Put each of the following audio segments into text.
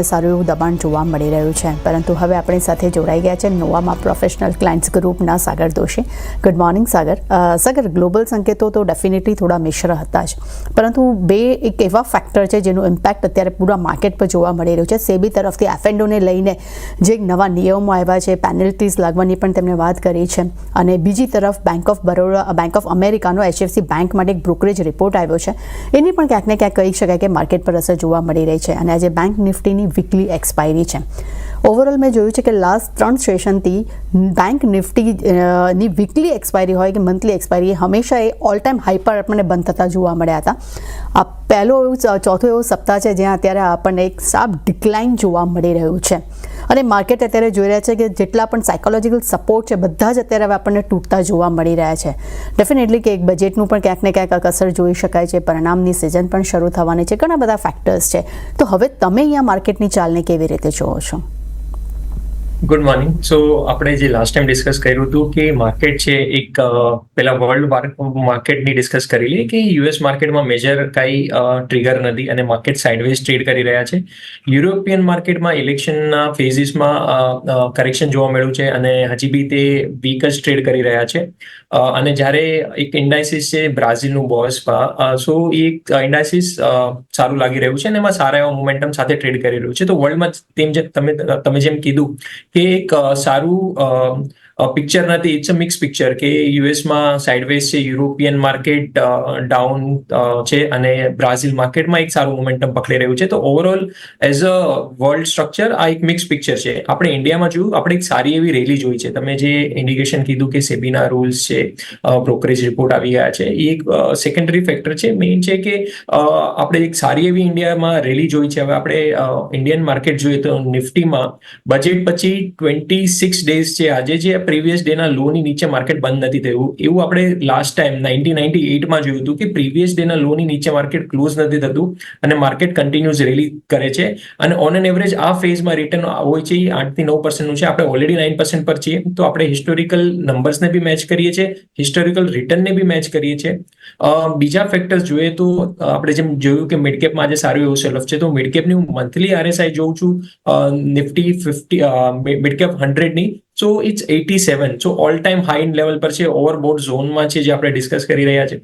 સારું એવું દબાણ જોવા મળી રહ્યું છે, પરંતુ હવે આપણી સાથે જોડાઈ ગયા છે નોવામાં પ્રોફેશનલ ક્લાયન્ટ્સ ગ્રુપના સાગર દોશી. ગુડ મોર્નિંગ સાગર. સાગર, ગ્લોબલ સંકેતો તો ડેફિનેટલી થોડા મિશ્ર હતા જ, પરંતુ બે એક એવા ફેક્ટર છે જેનું ઇમ્પેક્ટ અત્યારે પૂરા માર્કેટ પર જોવા મળી રહ્યું છે. સેબી તરફથી એફએનઓને લઈને જે નવા નિયમો આવ્યા છે, પેનલ્ટીઝ લાગવાની પણ તેમણે વાત કરી છે, અને બીજી તરફ બેંક ઓફ અમેરિકાનો HFC બેંક માટે એક બ્રોકરેજ રિપોર્ટ આવ્યો છે. એની પણ ક્યાંક ને ક્યાંક કહી શકાય કે માર્કેટ પર અસર જોવા મળી રહી છે, અને આજે બેંક નિફ્ટીની વીકલી એક્સપાયરી છે. ઓવરઓલ મેં જોયું છે કે લાસ્ટ 3 સેશનથી બેંક નિફ્ટીની વીકલી એક્સપાયરી હોય કે મંથલી એક્સપાયરી હંમેશા એ ઓલ ટાઈમ હાઈ પર આપણને બંધ થતા જોવા મળ્યા હતા. આ ચોથો એવો સપ્તાહ છે જ્યાં અત્યારે આપણને એક શાર્પ ડિક્લાઇન જોવા મળી રહ્યું છે, અને માર્કેટ અત્યારે જોઈ રહ્યા છે કે જેટલા પણ સાયકોલોજીકલ સપોર્ટ છે બધા જ અત્યારે હવે આપણને તૂટતા જોવા મળી રહ્યા છે. ડેફિનેટલી કે એક બજેટનું પણ ક્યાંક ને ક્યાંક અસર જોઈ શકાય છે, પરિણામની સિઝન પણ શરૂ થવાની છે, ઘણા બધા ફેક્ટર્સ છે. તો હવે તમે અહીંયા માર્કેટની ચાલને કેવી રીતે જોવો છો? Good morning. સો આપણે જે લાસ્ટ ટાઈમ ડિસ્કસ કર્યું હતું કે માર્કેટ છે એક પેલા વર્લ્ડ માર્કેટની ડિસ્કસ કરી લઈએ કે યુએસ માર્કેટમાં મેજર કાંઈ ટ્રિગર નથી અને માર્કેટ સાઇડવેઝ ટ્રેડ કરી રહ્યા છે. યુરોપિયન માર્કેટમાં ઇલેક્શનના ફેઝિસમાં કરેક્શન જોવા મળ્યું છે અને હજી બી તે વીક જ ટ્રેડ કરી રહ્યા છે. અને જ્યારે એક ઇન્ડાઇસિસ છે બ્રાઝિલનું બોસ્પા, સો એ ઇન્ડાઇસિસ સારું લાગી રહ્યું છે અને એમાં સારા એવા મોમેન્ટમ સાથે ટ્રેડ કરી રહ્યું છે. તો વર્લ્ડમાં તમે જેમ કીધું કે એક સારું પિક્ચર નથી, ઇટ્સ અ મિક્સ પિક્ચર કે યુએસમાં સાઇડવેઝ છે, યુરોપિયન માર્કેટ ડાઉન છે અને બ્રાઝિલ માર્કેટમાં એક સારું મોમેન્ટમ પકડી રહ્યું છે. તો overall as a world structure આ એક મિક્સ પિક્ચર છે. આપણે ઇન્ડિયામાં જોયું, આપણે એક સારી એવી રેલી જોઈ છે. તમે જે ઇન્ડિકેશન કીધું કે સેબીના રૂલ્સ છે, બ્રોકરેજ રિપોર્ટ આવી ગયા છે, એ એક સેકન્ડરી ફેક્ટર છે. મેઇન છે કે આપણે એક સારી એવી ઇન્ડિયામાં રેલી જોઈ છે. હવે આપણે ઇન્ડિયન માર્કેટ જોઈએ તો નિફ્ટીમાં બજેટ પછી 26 ડેઝ છે આજે જે પ્રીવિયસ ડેના લોની નીચે માર્કેટ બંધ નથી થયું. એવું આપણે લાસ્ટ ટાઈમ 1998માં જોયું હતું કે પ્રીવિયસ ડેના લોની નીચે માર્કેટ ક્લોઝ નથી થતું અને માર્કેટ કન્ટિન્યુઅસ રેલી કરે છે. અને ઓન એન એવરેજ આ ફેઝમાં રિટર્ન હોય છે એ 8 થી 9% છે. આપણે ઓલરેડી 9% પર છીએ, તો આપણે હિસ્ટોરિકલ નંબર્સને બી મેચ કરીએ છીએ, હિસ્ટોરિકલ રિટર્નને બી મેચ કરીએ છીએ. બીજા ફેક્ટર્સ જોઈએ તો આપણે જેમ જોયું કે મિડકેપમાં આજે સારું એવું સેલ ઓફ છે, તો મિડકેપની હું મંથલી RSI જોઉં છું નિફ્ટી 50 મિડકેપ 100ની, so it's 87. So all time high level પર છે, ઓવરબોટ ઝોનમાં છે જે આપણે ડિસ્કસ કરી રહ્યા છે.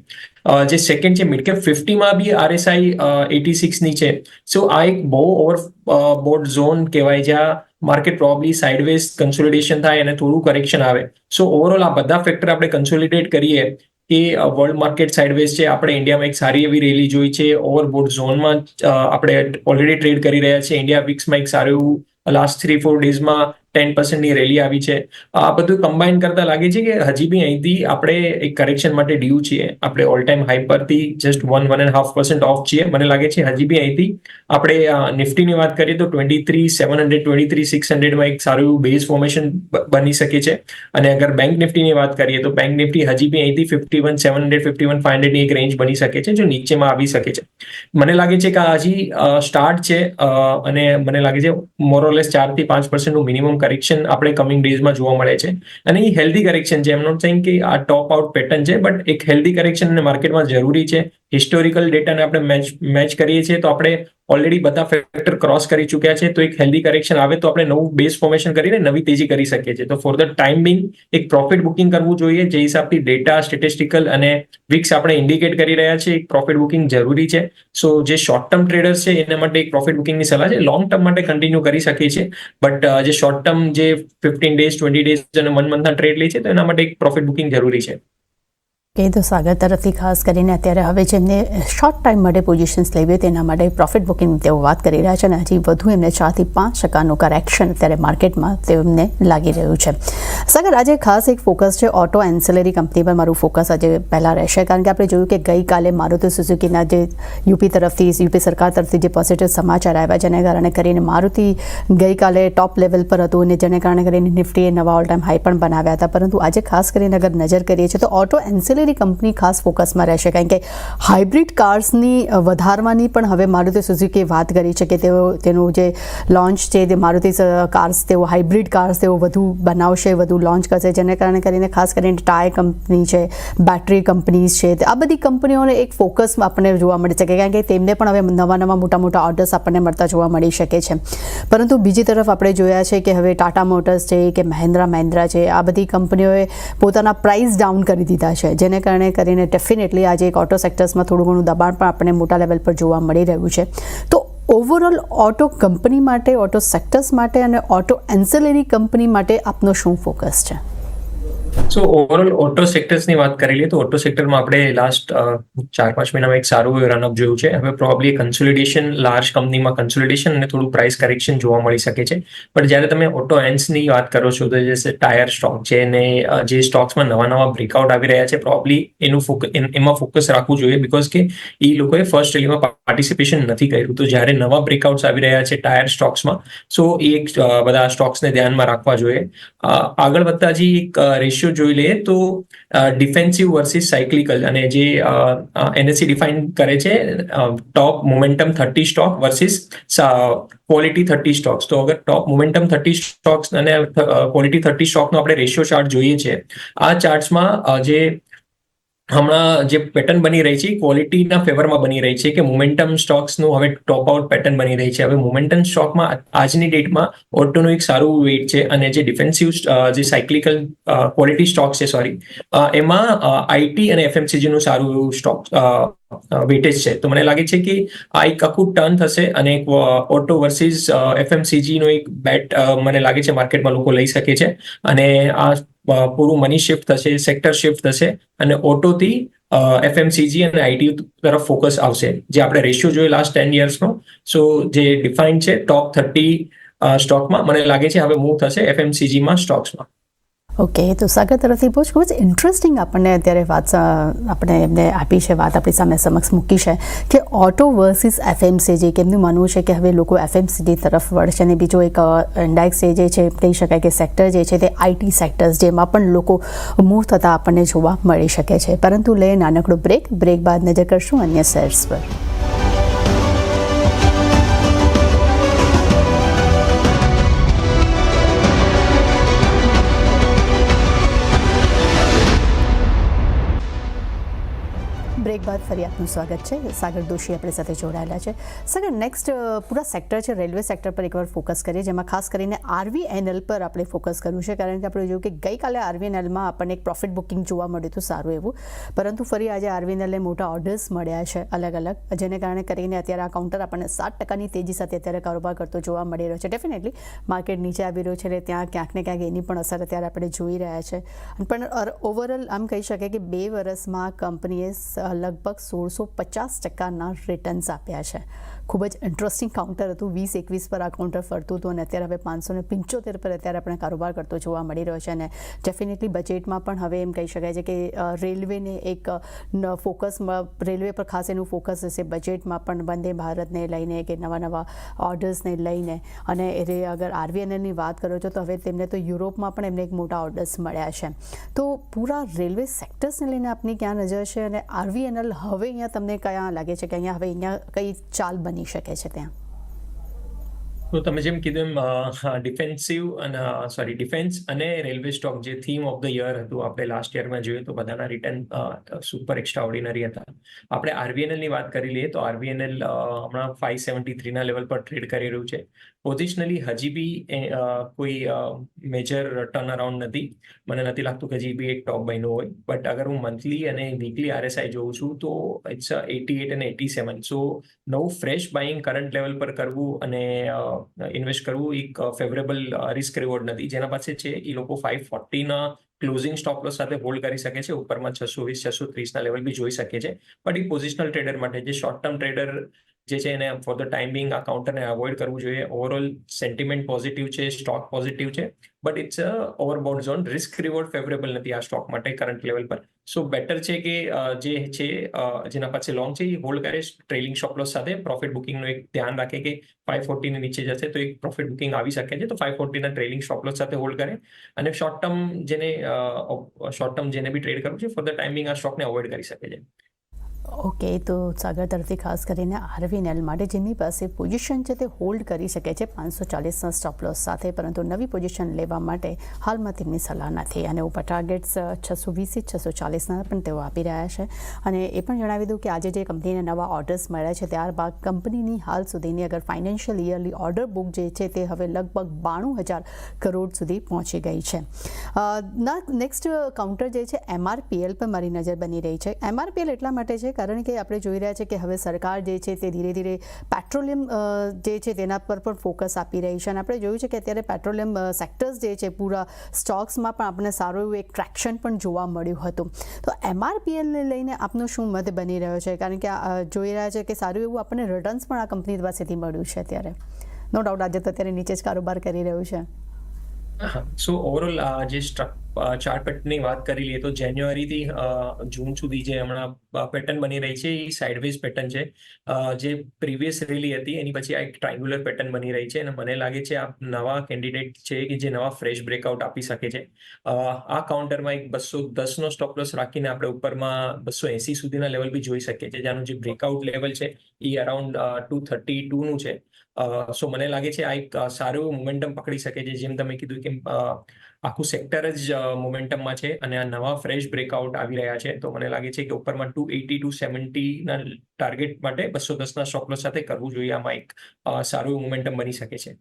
જે સેકન્ડ છે મિડકેપ 50માં બી RSI 86ની છે. સો આ એક બહુ ઓવરબોટ ઝોન કહેવાય જ્યાં માર્કેટ પ્રોબેબલી સાઇડવેઝ કન્સોલિડેશન થાય અને થોડું કરેક્શન આવે. સો ઓવરઓલ આ બધા ફેક્ટર આપણે કન્સોલિડેટ કરીએ કે વર્લ્ડ માર્કેટ સાઇડવેઝ છે. આપણે ઇન્ડિયામાં એક સારી એવી રેલી જોઈ છે, ઓવરબોટ ઝોનમાં આપણે ઓલરેડી ટ્રેડ કરી રહ્યા છીએ. ઇન્ડિયા વિક્સમાં એક સારું એવું લાસ્ટ 3-4 ડેઝમાં 10%ની રેલી આવી છે. આ બધું કમ્બાઈન કરતા લાગે છે કે હજી બી અહીંથી આપણે એક કરેક્શન માટે ડ્યુ છીએ. આપણે ઓલ ટાઈમ હાઈ પરથી જસ્ટ 1.5% ઓફ છીએ. મને લાગે છે હજી બી અહીંથી આપણે નિફ્ટીની વાત કરીએ તો 23,700 23,600માં એક સારું એવું બેઝ ફોર્મેશન બની શકે છે. અને અગર બેંક નિફ્ટીની વાત કરીએ તો બેંક નિફ્ટી હજી બી અહીંથી 51,700 51,500ની એક રેન્જ બની શકે છે, જો નીચેમાં આવી શકે છે. મને લાગે છે કે આ હજી સ્ટાર્ટ છે અને મને લાગે છે મોરઓલેસ 4 થી 5% મિનિમમ કરેક્શન આપણે કમિંગ ડેઝમાં જોવા મળે છે. અને એ હેલ્ધી કરેક્શન છે. એમ નોટ સેઇંગ કે આ ટોપ આઉટ પેટર્ન છે, બટ એક હેલ્ધી કરેક્શન અને માર્કેટમાં જરૂરી છે. હિસ્ટોરિકલ ડેટાને આપણે મેચ કરીએ છીએ તો આપણે ઓલરેડી બધા ફેક્ટર ક્રોસ કરી ચૂક્યા છે. તો એક હેલ્ધી કરેક્શન આવે તો આપણે નવું બેઝ ફોર્મેશન કરીને નવી તેજી કરી શકીએ છીએ. તો ફોર ધ ટાઈમ બિંગ એક પ્રોફિટ બુકિંગ કરવું જોઈએ. જે હિસાબથી ડેટા, સ્ટેટિસ્ટિકલ અને વિક્સ આપણે ઇન્ડિકેટ કરી રહ્યા છે, એક પ્રોફિટ બુકિંગ જરૂરી છે. સો જે શોર્ટ ટર્મ ટ્રેડર્સ છે એના માટે એક પ્રોફિટ બુકિંગની સલાહ છે. લોંગ ટર્મ માટે કન્ટિન્યુ કરી શકીએ છીએ, બટ જે શોર્ટ ટર્મ જે 15 ડેઝ 20 ડેઝ અને 1 મંથના ટ્રેડ લે છે તો એના માટે એક પ્રોફિટ બુકિંગ જરૂરી છે. તો સાગર તરફથી ખાસ કરીને અત્યારે હવે જેમને શોર્ટ ટાઈમ માટે પોઝિશન્સ લેવી તેના માટે પ્રોફિટ બુકિંગ તેઓ વાત કરી રહ્યા છે, અને હજી વધુ એમને 4 થી 5% કરેક્શન અત્યારે માર્કેટમાં તેમને લાગી રહ્યું છે. સાગર, આજે ખાસ એક ફોકસ છે ઓટો એન્સિલરી કંપની પર. મારું ફોકસ આજે પહેલાં રહેશે, કારણ કે આપણે જોયું કે ગઈકાલે મારુતિ સુઝુકીના જે યુપી સરકાર તરફથી જે પોઝિટિવ સમાચાર આવ્યા, જેને કારણે કરીને મારુતિ ગઈકાલે ટોપ લેવલ પર હતું અને જેને કારણે કરીને નિફ્ટીએ નવા ઓલ ટાઈમ હાઈ પણ બનાવ્યા હતા. પરંતુ આજે ખાસ કરીને અગર નજર કરીએ છીએ તો ઓટો એન્સિલરી એન્સિલરી કંપની ખાસ ફોકસમાં રહેશે? કારણ કે હાઇબ્રિડ કાર્સની વધારવાની પણ હવે મારુતિ સુઝુકીએ વાત કરી છે કે તેનું જે લોન્ચ છે તે મારુતિ કાર્સ તેઓ હાઇબ્રિડ કાર્સ તેઓ વધુ બનાવશે, વધુ લોન્ચ કરશે, જેને કારણે કરીને ખાસ કરીને ટાયર કંપની છે, બેટરી કંપનીઝ છે, આ બધી કંપનીઓને એક ફોકસ આપણને જોવા મળે છે કારણ કે તેમને પણ હવે નવા મોટા ઓર્ડર્સ આપણને મળતા જોવા મળી શકે છે. પરંતુ બીજી તરફ આપણે જોયા છે કે હવે ટાટા મોટર્સ છે કે મહિન્દ્રા છે, આ બધી કંપનીઓએ પોતાના પ્રાઇસ ડાઉન કરી દીધા છે, જેને કારણે કરીને ડેફિનેટલી આજે એક ઓટો સેક્ટર્સમાં થોડું ઘણું દબાણ પણ આપણને મોટા લેવલ પર જોવા મળી રહ્યું છે. તો ઓવરઓલ ઓટો કંપની માટે, ઓટો સેક્ટર્સ માટે અને ઓટો એન્સિલરી કંપની માટે આપનો શું ફોકસ છે? સો ઓવરઓલ ઓટો સેક્ટર્સની વાત કરી લઈએ તો ઓટો સેક્ટરમાં આપણે લાસ્ટ 4-5 મહિનામાં એક સારું રનઅપ જોયું છે. હવે પ્રોબ્લી કન્સોલિડેશન, લાર્જ કંપનીમાં કન્સોલિડેશન અને થોડું પ્રાઇસ કરેક્શન જોવા મળી શકે છે. પણ જ્યારે તમે ઓટો એન્ડ્સની વાત કરો છો તો જે ટાયર સ્ટોક છે ને જે સ્ટોક્સમાં નવા બ્રેકઆઉટ આવી રહ્યા છે, પ્રોબ્લી એમાં ફોકસ રાખવું જોઈએ બિકોઝ કે એ લોકોએ ફર્સ્ટ રેલીમાં પાર્ટિસિપેશન નથી કર્યું. તો જ્યારે નવા બ્રેકઆઉટ્સ આવી રહ્યા છે ટાયર સ્ટોક્સમાં, સો એ એક બધા સ્ટોક્સને ધ્યાનમાં રાખવા જોઈએ. આગળ વધતા હજી એક રેશિયો જોઈ લઈએ તો ડિફેન્સિવ વર્સિસ સાયક્લિકલ, અને જે એનએસસી ડિફાઇન કરે છે top momentum 30 stock versus quality 30 stocks. તો અગર ટોપ મોમેન્ટમ 30 સ્ટોક્સ અને ક્વોલિટી 30 સ્ટોકનો આપણે રેશિયો ચાર્ટ જોઈએ છે, આ ચાર્ટ્સમાં જે હમણાં જે પેટર્ન બની રહી છે ક્વોલિટીના ફેવરમાં બની રહી છે કે મોમેન્ટમ સ્ટોક્સનું હવે ટોપ આઉટ પેટર્ન બની રહી છે. હવે મોમેન્ટમ સ્ટોકમાં આજની ડેટમાં ઓટોનું એક સારું વેઇટ છે, અને જે ડિફેન્સિવ જે સાયક્લિકલ ક્વોલિટી સ્ટોક્સ છે એમાં આઈટી અને એફએમસીજીનું સારું એવું સ્ટોક વેટેજ છે. તો મને લાગે છે કે આ એક આખું ટર્ન થશે અને એક ઓટો વર્સિસ એફએમસીજીનો એક બેટ મને લાગે છે માર્કેટમાં લોકો લઈ શકે છે, અને આ પૂરું મની શિફ્ટ થશે, સેક્ટર શિફ્ટ થશે અને ઓટોથી એફએમસીજી અને આઈટી તરફ ફોકસ આવશે. જે આપણે રેશિયો જોઈએ લાસ્ટ 10 યર્સનો, સો જે ડિફાઇન છે ટોપ 30 સ્ટોકમાં, મને લાગે છે હવે મૂવ થશે એફએમસીજીમાં સ્ટોક્સમાં. ઓકે, તો સાગર તરફથી બહુ જ ઇન્ટરેસ્ટિંગ આપણને અત્યારે વાત આપણે એમને આપી છે, વાત આપણી સામે સમક્ષ મૂકી છે કે ઓટો વર્સિસ એફએમસીજી, કેમનું માનવું છે કે હવે લોકો એફએમસીજી તરફ વળશે. અને બીજો એક ઇન્ડેક્સ જે છે કહી શકાય કે સેક્ટર જે છે તે આઈટી સેક્ટર્સ, જેમાં પણ લોકો મૂવ થતા આપણને જોવા મળી શકે છે. પરંતુ લઈએ નાનકડો બ્રેક બાદ નજર કરશું અન્ય શેર્સ પર. બ્રેક બાદ ફરી આપનું સ્વાગત છે. સાગર દોશી આપણી સાથે જોડાયેલા છે. સાગર, નેક્સ્ટ પૂરા સેક્ટર છે રેલવે સેક્ટર પર એકવાર ફોકસ કરીએ, જેમાં ખાસ કરીને આરવીએનએલ પર આપણે ફોકસ કરવું છે, કારણ કે આપણે જોયું કે ગઈકાલે આરવીએનએલમાં આપણને એક પ્રોફિટ બુકિંગ જોવા મળ્યું હતું સારું એવું, પરંતુ ફરી આજે આરવીએનએલને મોટા ઓર્ડર્સ મળ્યા છે અલગ, જેને કારણે કરીને અત્યારે આ કાઉન્ટર આપણને 7% તેજી સાથે અત્યારે કારોબાર કરતો જોવા મળી રહ્યો છે. ડેફિનેટલી માર્કેટ નીચે આવી રહ્યું છે એટલે ત્યાં ક્યાંક ને ક્યાંક એની પણ અસર અત્યારે આપણે જોઈ રહ્યા છે. પણ ઓવરઓલ આમ કહી શકાય કે 2 વર્ષમાં કંપનીએ લગભગ 1650% રિટર્ન્સ આપ્યા છે. ખૂબ જ ઇન્ટરેસ્ટિંગ કાઉન્ટર હતું. 20-21 પર આ કાઉન્ટર ફરતું હતું અને અત્યારે હવે 575 પર અત્યારે આપણે કારોબાર કરતો જોવા મળી રહ્યો છે. અને ડેફિનેટલી બજેટમાં પણ હવે એમ કહી શકાય છે કે રેલવેને એક ફોકસમાં, રેલવે પર ખાસ એનું ફોકસ હશે બજેટમાં પણ, વંદે ભારતને લઈને કે નવા ઓર્ડર્સને લઈને. અને એ અગર આરવીએનએલની વાત કરો છો તો હવે તેમને તો યુરોપમાં પણ એમને એક મોટા ઓર્ડર્સ મળ્યા છે. તો પૂરા રેલવે સેક્ટર્સને લઈને આપની ક્યાં નજર છે, અને આરવીએનએલ હવે અહીંયા તમને ક્યાં લાગે છે કે અહીંયા કઈ ચાલ બની શકે છે ત્યાં? તો તમે જેમ કીધું એમ ડિફેન્સ અને રેલવે સ્ટોક જે થીમ ઓફ ધ યર હતું, આપણે લાસ્ટ યરમાં જોઈએ તો બધાના રિટર્ન સુપર એક્સ્ટ્રા ઓર્ડિનરી હતા. આપણે આરવીએનએલની વાત કરી લઈએ તો આરવીએનએલ હમણાં 573 ના લેવલ પર ટ્રેડ કરી રહ્યું છે. પોઝિશનલી હજી બી કોઈ મેજર ટર્ન અરાઉન્ડ નથી. મને નથી લાગતું કે હજી બી એક ટોપ બન્યું હોય. બટ અગર હું મંથલી અને વીકલી આરએસઆઈ જોઉં છું તો ઇટ્સ 88 અને 87. સો નવું ફ્રેશ બાઇંગ કરંટ લેવલ પર કરવું અને ઇન્વેસ્ટ કરવું એક ફેવરેબલ રિસ્ક રિવોર્ડ નથી. જેના પાસે છે એ લોકો 540ના ક્લોઝિંગ સ્ટોપ લોસ સાથે હોલ્ડ કરી શકે છે. ઉપરમાં 620-630 ના લેવલ બી જોઈ શકે છે. બટ એક પોઝિશનલ ટ્રેડર માટે, જે શોર્ટ ટર્મ ટ્રેડર જે છે એને ફોર ધ ટાઈમ બિંગ આ કાઉન્ટરને અવોઇડ કરવું જોઈએ. ઓવરઓલ સેન્ટિમેન્ટ પોઝિટિવ છે, સ્ટોક પોઝિટિવ છે, but it's a overbought zone. Risk reward favourable નથી આ સ્ટોક માટે કરંટ લેવલ પર. સો બેટર છે કે જે છે જેના પાસે લોંગ છે એ હોલ્ડ કરે ટ્રેલિંગ સ્ટોપ લોસ સાથે પ્રોફિટ બુકિંગનું એક ધ્યાન રાખે કે 540 ની નીચે જશે તો એક પ્રોફિટ બુકિંગ આવી શકે છે, તો 540 ના ટ્રેલિંગ સ્ટોપ લોસ સાથે હોલ્ડ કરે. અને શોર્ટ ટર્મ જેને બી ટ્રેડ કરવું છે ફોર ધ ટાઈમિંગ આ સ્ટોકને અવોઇડ કરી શકે છે. ઓકે, તો સાગર તરફથી ખાસ કરીને આરવીએનએલ માટે જેની પાસે પોઝિશન છે તે હોલ્ડ કરી શકે છે 540ના સ્ટોપ લોસ સાથે, પરંતુ નવી પોઝિશન લેવા માટે હાલમાં તેમની સલાહ નથી. અને ઉપર ટાર્ગેટ્સ 620 640ના પણ તેઓ આપી રહ્યા છે. અને એ પણ જણાવી દઉં કે આજે જે કંપનીને નવા ઓર્ડર્સ મળ્યા છે ત્યારબાદ કંપનીની હાલ સુધીની અગર ફાઇનાન્શિયલ યરલી ઓર્ડર બુક જે છે તે હવે લગભગ 92,000 કરોડ સુધી પહોંચી ગઈ છે. નેક્સ્ટ કાઉન્ટર જે છે MRPL પર મારી નજર બની રહી છે. MRPL એટલા માટે છે કારણ કે આપણે જોઈ રહ્યા છીએ કે હવે સરકાર જે છે તે ધીરે ધીરે પેટ્રોલિયમ જે છે તેના પર પણ ફોકસ આપી રહી છે. અને આપણે જોયું છે કે અત્યારે પેટ્રોલિયમ સેક્ટર્સ જે છે પૂરા સ્ટોક્સમાં પણ આપણને સારું એવું એક ટ્રેક્શન પણ જોવા મળ્યું હતું. તો MRPLને લઈને આપનો શું મત બની રહ્યો છે? કારણ કે જોઈ રહ્યા છે કે સારું એવું આપણને રિટર્ન્સ પણ આ કંપની પાસેથી મળ્યું છે અત્યારે. નો ડાઉટ આજે તો અત્યારે નીચે જ કારોબાર કરી રહ્યું છે. સો ઓવરઓલ જે ચાર્ટ પેટર્નની વાત કરી લઈએ તો જાન્યુઆરીથી જૂન સુધી જે હમણાં પેટર્ન બની રહી છે એ સાઇડવેઝ પેટર્ન છે. જે પ્રીવિયસ રેલી હતી એની પછી આ એક ટ્રાયંગ્યુલર પેટર્ન બની રહી છે અને મને લાગે છે આ નવા કેન્ડિડેટ છે કે જે નવા ફ્રેશ બ્રેકઆઉટ આપી શકે છે. આ કાઉન્ટરમાં એક 210નો સ્ટોપ લોસ રાખીને આપણે ઉપરમાં 280 સુધીના લેવલ બી જોઈ શકીએ છીએ, જેનું જે બ્રેકઆઉટ લેવલ છે એ અરાઉન્ડ 232નું છે. સો મને લાગે છે આ એક સારું મોમેન્ટમ પકડી શકે છે. જેમ તમે કીધું કે આખું સેક્ટર જ મોમેન્ટમમાં છે અને આ નવા ફ્રેશ બ્રેકઆઉટ આવી રહ્યા છે, તો મને લાગે છે કે ઉપરમાં 280 270ના ટાર્ગેટ માટે 210ના સ્ટોપ લોસ સાથે કરવું જોઈએ. આમાં એક સારું મોમેન્ટમ બની શકે છે.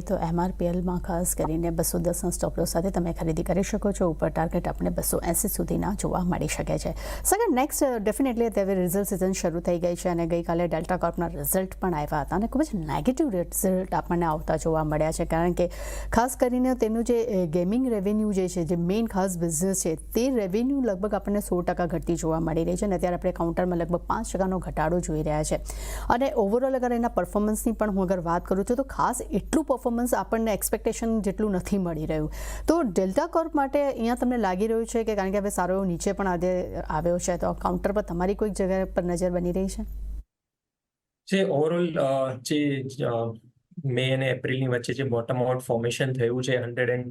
તો MRPLમાં ખાસ કરીને 210ના સ્ટોપ લોસ સાથે તમે ખરીદી કરી શકો છો. ઉપર ટાર્ગેટ આપણે 280 સુધીના જોવા મળી શકે છે. સર નેક્સ્ટ ડેફિનેટલી અત્યારે રિઝલ્ટ સિઝન શરૂ થઈ ગઈ છે અને ગઈકાલે ડેલ્ટા કોર્પના રિઝલ્ટ પણ આવ્યા હતા અને ખૂબ જ નેગેટિવ રિઝલ્ટ આપણને આવતા જોવા મળ્યા છે. કારણ કે ખાસ કરીને તેનું જે ગેમિંગ રેવન્યુ જે છે, જે મેઇન ખાસ બિઝનેસ છે, તે રેવન્યુ લગભગ આપણને 100% ઘટતી જોવા મળી રહી છે અને અત્યારે આપણે કાઉન્ટરમાં લગભગ 5%નો ઘટાડો જોઈ રહ્યા છે. અને ઓવરઓલ અગર એના પરફોર્મન્સની પણ હું અગર વાત કરું છું તો ખાસ એટલું પરફોર્મન્સ આપણને એક્સપેક્ટેશન જેટલું નથી મળી રહ્યું. તો ડેલ્ટા કોર્પ માટે અહીંયા તમને લાગી રહ્યું છે કે કારણ કે હવે સારો એવો નીચે પણ આજે આવ્યો છે, તો કાઉન્ટર પર તમારી કોઈક જગ્યા પર નજર બની રહી છે? જે ઓવરઓલ જે મે અને એપ્રિલની વચ્ચે જે બોટમ આઉટ ફોર્મેશન થયું છે 110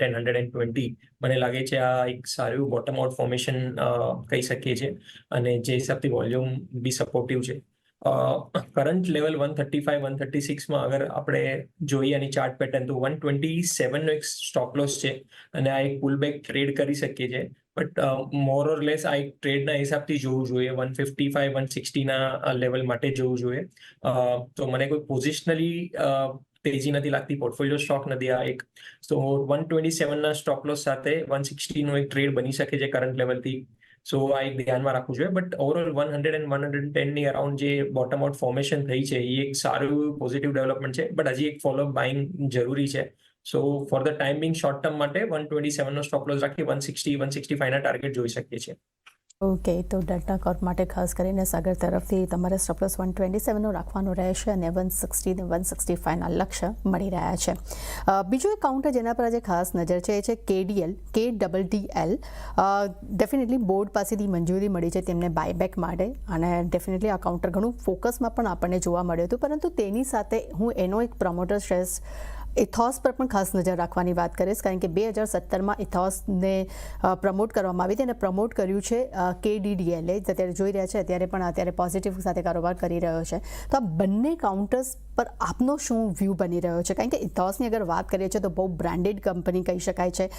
120, મને લાગે છે આ એક સારું બોટમ આઉટ ફોર્મેશન કહી શકીએ છીએ અને જે હિસાબથી વોલ્યુમ બી સપોર્ટિવ છે. કરંટ લેવલ 135 136માં અગર આપણે જોઈએ આની ચાર્ટ પેટર્ન તો 127નો એક સ્ટોપ લોસ છે અને આ એક પુલબેક ટ્રેડ કરી શકીએ છીએ. બટ મોર ઓર લેસ આ એક ટ્રેડના હિસાબથી જોવું જોઈએ, 155 160ના લેવલ માટે જોવું જોઈએ. તો મને કોઈ પોઝિશનલી તેજી નથી લાગતી, પોર્ટફોલિયો સ્ટોક નથી આ એક. સો 127ના સ્ટોપ લોસ સાથે 160નો એક ટ્રેડ બની શકે છે કરંટ લેવલથી. સો આ એક ધ્યાનમાં રાખવું જોઈએ. બટ ઓવરઓલ 100 and 110ની અરાઉન્ડ જે બોટમ આઉટ ફોર્મેશન થઈ છે એ એક સારું પોઝિટિવ ડેવલપમેન્ટ છે. બટ હજી એક ફોલોઅપ બાઇંગ જરૂરી છે. So for the time being short term માટે 127નો સ્ટોપ લોસ રાખી 160 165ના ટાર્ગેટ જોઈ શકીએ છીએ. ઓકે, તો ડેલ્ટા કોર્પ માટે ખાસ કરીને સાગર તરફથી તમારે સ્ટોપ લોસ 127નો રાખવાનો રહેશે અને 160 ને 165ના લક્ષ્ય મળી રહ્યા છે. બીજું એક કાઉન્ટર જેના પર આજે ખાસ નજર છે એ છે KDL. ડેફિનેટલી બોર્ડ પાસેથી મંજૂરી મળી છે તેમને બાયબેક માટે અને ડેફિનેટલી આ કાઉન્ટર ઘણું ફોકસમાં પણ આપણને જોવા મળ્યું હતું. પરંતુ તેની સાથે હું એનો એક પ્રમોટર શેર્સ ઇથોસ પર પણ ખાસ નજર રાખવાની વાત કરીશ, કારણ કે 2017માં ઇથોસને પ્રમોટ કરવામાં આવી હતી અને પ્રમોટ કર્યું છે KDDL. અત્યારે જોઈ રહ્યા છે અત્યારે પોઝિટિવ સાથે કારોબાર કરી રહ્યો છે. તો આ બંને કાઉન્ટર્સ પર આપનો શું વ્યૂ બની રહ્યો છે? કારણ કે ઇથોસની અગર વાત કરીએ છીએ તો બહુ બ્રાન્ડેડ કંપની કહી શકાય છે.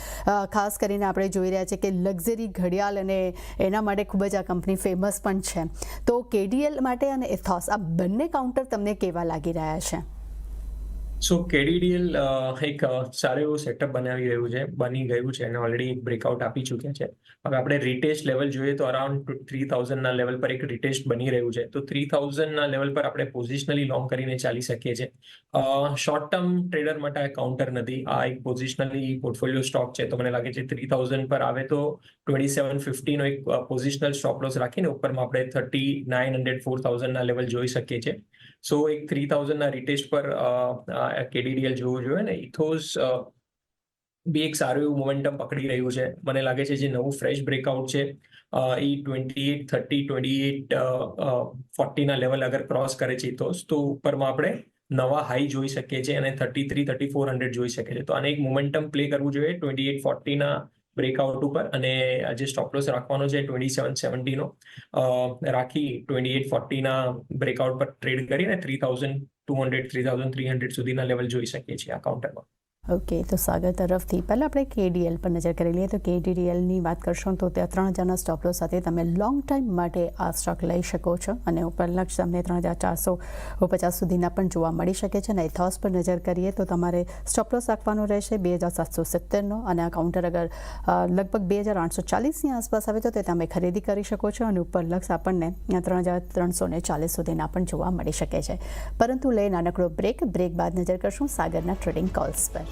ખાસ કરીને આપણે જોઈ રહ્યા છીએ કે લક્ઝરી ઘડિયાળ અને એના માટે ખૂબ જ આ કંપની ફેમસ પણ છે. તો KDL માટે અને ઇથોસ આ બંને કાઉન્ટર તમને કેવા લાગી રહ્યા છે? સો KDDL એક સારું એવું સેટઅપ બની ગયું છે અને ઓલરેડી એક બ્રેકઆઉટ આપી ચૂક્યા છે. હવે આપણે રીટેસ્ટ લેવલ જોઈએ તો અરાઉન્ડ 3000ના લેવલ પર એક રીટેસ્ટ બની રહ્યું છે. તો 3000ના લેવલ પર આપણે પોઝિશનલી લોંગ કરીને ચાલી શકીએ છીએ. શોર્ટ ટર્મ ટ્રેડર માટે આ કાઉન્ટર નથી, આ એક પોઝિશનલી પોર્ટફોલિયો સ્ટોક છે. તો મને લાગે છે 3000 પર આવે તો 2750નો એક પોઝિશનલ સ્ટોપ લોસ રાખીને ઉપરમાં આપણે 3900 4000ના લેવલ જોઈ શકીએ છીએ. સો એક 3000ના રીટેસ્ટ પર KDDL જોવું જોઈએ ને ઇથોસ બી એક સારું એવું મોમેન્ટમ પકડી રહ્યું છે. મને લાગે છે જે નવું ફ્રેશ બ્રેકઆઉટ છે એ 2830 2840 ના લેવલ અગર ક્રોસ કરે છે તો ઉપરમાં આપણે નવા હાઈ જોઈ શકીએ છીએ અને 33-3400 જોઈ શકીએ છીએ. તો આને એક મોમેન્ટમ પ્લે કરવું જોઈએ 2840 ના બ્રેકઆઉટ ઉપર, અને આજે સ્ટોપ લોસ રાખવાનો છે 2770 નો રાખી 2840 ના બ્રેકઆઉટ પર ટ્રેડ કરીને 3200 3300 સુધીના લેવલ જોઈ શકીએ છીએ આ કાઉન્ટરમાં. ઓકે, તો સાગર તરફથી પહેલાં આપણે KDL પર નજર કરી લઈએ. તો KDLની વાત કરશો તો ત્યાં 3000ના સ્ટોપ લોસ સાથે તમે લોંગ ટાઈમ માટે આ સ્ટોક લઈ શકો છો, અને ઉપર લક્ષ તમને 3450 સુધીના પણ જોવા મળી શકે છે. અને ઇથોસ પર નજર કરીએ તો તમારે સ્ટોપ લોસ રાખવાનો રહેશે 2770નો, અને આ કાઉન્ટર અગર લગભગ 2840ની આસપાસ આવે તો તે તમે ખરીદી કરી શકો છો, અને ઉપર લક્ષ આપણને 3340 સુધીના પણ જોવા મળી શકે છે. પરંતુ લઈ નાનકડો બ્રેક બાદ નજર કરશું સાગરના ટ્રેડિંગ કોલ્સ પર.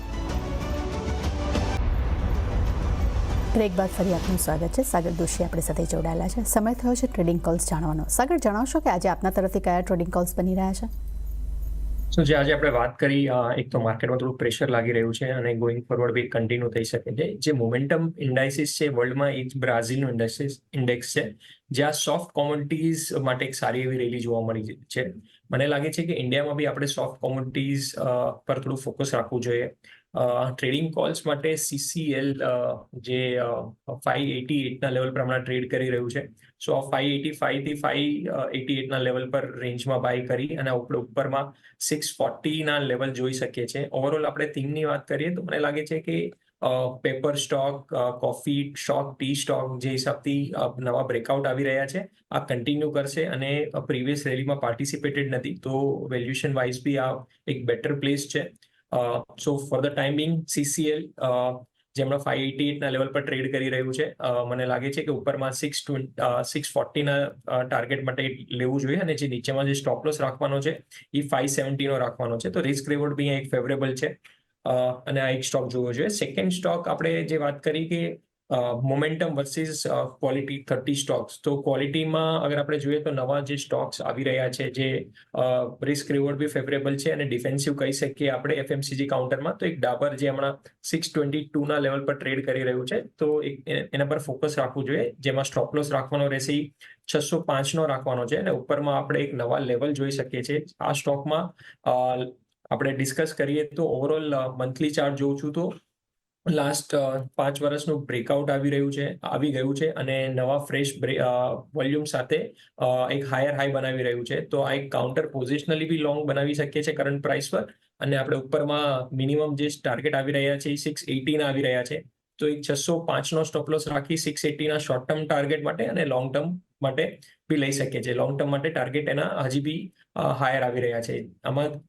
બ્રેક બાદ ફરી આપનું સ્વાગત છે. સાગર દોશી આપણી સાથે જોડાયેલા છે. સમય થયો છે ટ્રેડિંગ કોલ્સ જાણવાનો. સાગર, જણાવશો કે આજે આપના તરફથી કયા ટ્રેડિંગ કોલ્સ બની રહ્યા છે? સો જે આજે આપણે વાત કરી, એક તો માર્કેટમાં થોડું પ્રેશર લાગી રહ્યું છે અને ગોઈંગ ફોરવર્ડ બી કન્ટિન્યુ થઈ શકે છે. જે મોમેન્ટમ ઇન્ડાઇસિસ છે વર્લ્ડમાં, એ જ બ્રાઝિલનું ઇન્ડેક્સ છે, જ્યાં સોફ્ટ કોમોડિટીઝ માટે એક સારી એવી રેલી જોવા મળી છે. મને લાગે છે કે ઇન્ડિયામાં બી આપણે સોફ્ટ કોમોડિટીઝ પર થોડું ફોકસ રાખવું જોઈએ. ટ્રેડિંગ કોલ્સ માટે CCL જે 588ના લેવલ પર હમણાં ટ્રેડ કરી રહ્યું છે. સો 585 થી 588ના લેવલ પર રેન્જમાં બાય કરી અને આપણે ઉપરમાં 640ના લેવલ જોઈ શકીએ છીએ. ઓવરઓલ આપણે થીમની વાત કરીએ તો મને લાગે છે કે paper stock, coffee stock, T stock જે હિસાબથી નવા બ્રેકઆઉટ આવી રહ્યા છે આ કન્ટિન્યુ કરશે, અને પ્રીવિયસ રેલીમાં પાર્ટિસિપેટેડ નથી, તો વેલ્યુએશન વાઇઝ બી આ એક બેટર પ્લેસ છે. So for the time being CCL જેમણે 588ના લેવલ પર ટ્રેડ કરી રહ્યું છે, મને લાગે છે કે ઉપરમાં 640ના ટાર્ગેટ માટે લેવું જોઈએ, અને જે નીચેમાં જે સ્ટોપ લોસ રાખવાનો છે એ 570નો રાખવાનો છે. તો રિસ્ક રિવોર્ડ બી એક ફેવરેબલ છે, અને આ એક સ્ટોક જોવો જોઈએ. સેકન્ડ સ્ટોક આપણે જે વાત કરી કે મોમેન્ટમ વર્સિસ ક્વોલિટી 30 સ્ટોક્સ, તો ક્વોલિટીમાં અગર આપણે જોઈએ તો નવા જે સ્ટોક્સ આવી રહ્યા છે જે રિસ્ક રિવોર્ડ બી ફેવરેબલ છે અને ડિફેન્સિવ કહી શકીએ આપણે FMCG કાઉન્ટરમાં, તો એક ડાબર જે હમણાં 622ના લેવલ પર ટ્રેડ કરી રહ્યું છે, તો એના પર ફોકસ રાખવું જોઈએ, જેમાં સ્ટોપ લોસ રાખવાનો રહેશે 605નો રાખવાનો છે, અને ઉપરમાં આપણે એક નવા લેવલ જોઈ શકીએ છીએ. આ સ્ટોકમાં આપણે ડિસ્કસ કરીએ તો ઓવરઓલ મંથલી ચાર્ટ જોઉં છું તો લાસ્ટ 5 વર્ષનું બ્રેકઆઉટ આવી ગયું છે, અને નવા ફ્રેશ વોલ્યુમ સાથે એક હાયર હાઈ બનાવી રહ્યું છે. તો આ એક કાઉન્ટર પોઝિશનલી બી લોંગ બનાવી શકીએ છીએ કરંટ પ્રાઇસ પર, અને આપણે ઉપરમાં મિનિમમ જે ટાર્ગેટ આવી રહ્યા છે એ 680ના આવી રહ્યા છે, તો એક 605નો સ્ટોપ લોસ રાખી 680ના શોર્ટ ટર્મ ટાર્ગેટ માટે અને લોંગ ટર્મ માટે બી લઈ શકીએ છીએ. લોંગ ટર્મ માટે ટાર્ગેટ એના હજી બી હાયર આવી રહ્યા છે. આમાં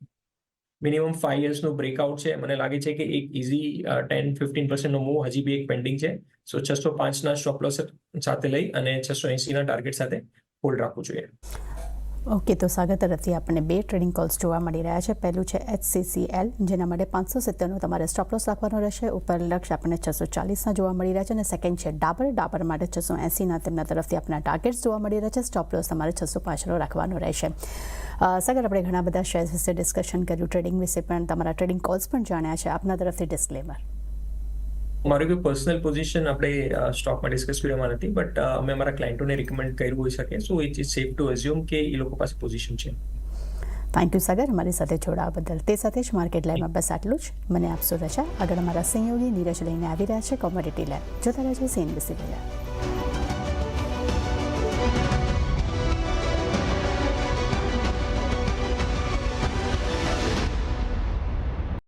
મિનિમમ 5 યર્સનું બ્રેકઆઉટ છે. મને લાગે છે કે એક ઇઝી 10-15%નો મૂવ હજી બી એક પેન્ડિંગ છે. સો 605ના સ્ટોપ લોસ સાથે લઈ અને 680ના ટાર્ગેટ સાથે હોલ્ડ રાખવું જોઈએ. ઓકે, તો સાગર તરફથી આપણને 2 ટ્રેડિંગ કોલ્સ જોવા મળી રહ્યા છે. પહેલું છે HCCL, જેના માટે 570નો તમારે સ્ટોપ લોસ રાખવાનો રહેશે. ઉપર લક્ષ આપણને 640ના જોવા મળી રહ્યા છે. અને સેકન્ડ છે ડાબર માટે 680ના તેમના તરફથી આપણા ટાર્ગેટ્સ જોવા મળી રહ્યા છે. સ્ટોપ લોસ તમારે 605નો રાખવાનો રહેશે. સાગર, આપણે ઘણા બધા શેર્સ વિશે ડિસ્કશન કર્યું, ટ્રેડિંગ વિશે પણ તમારા ટ્રેડિંગ કોલ્સ પણ જાણ્યા છે. આપના તરફથી ડિસ્ક્લેમર. મારું કોઈ પર્સનલ પોઝિશન આપણે સ્ટોકમાં ડિસ્કસ કરવામાં નથી, બટ અમે અમારા ક્લાયન્ટોને રિકમેન્ડ કર્યું હોઈ શકે, so it is safe to assume કે એ લોકો પાસે પોઝિશન છે. થેન્ક યુ સાગર, અમારી સાથે જોડાવા બદલ. તે સાથે જ માર્કેટ લાઈવમાં બસ આટલું જ. મને આપશો રજા. આગળ અમારા સહયોગી નીરજ લઈને આવી રહ્યા છે કોમોડિટી લાઈવ. જોતા રહેજો CNBC.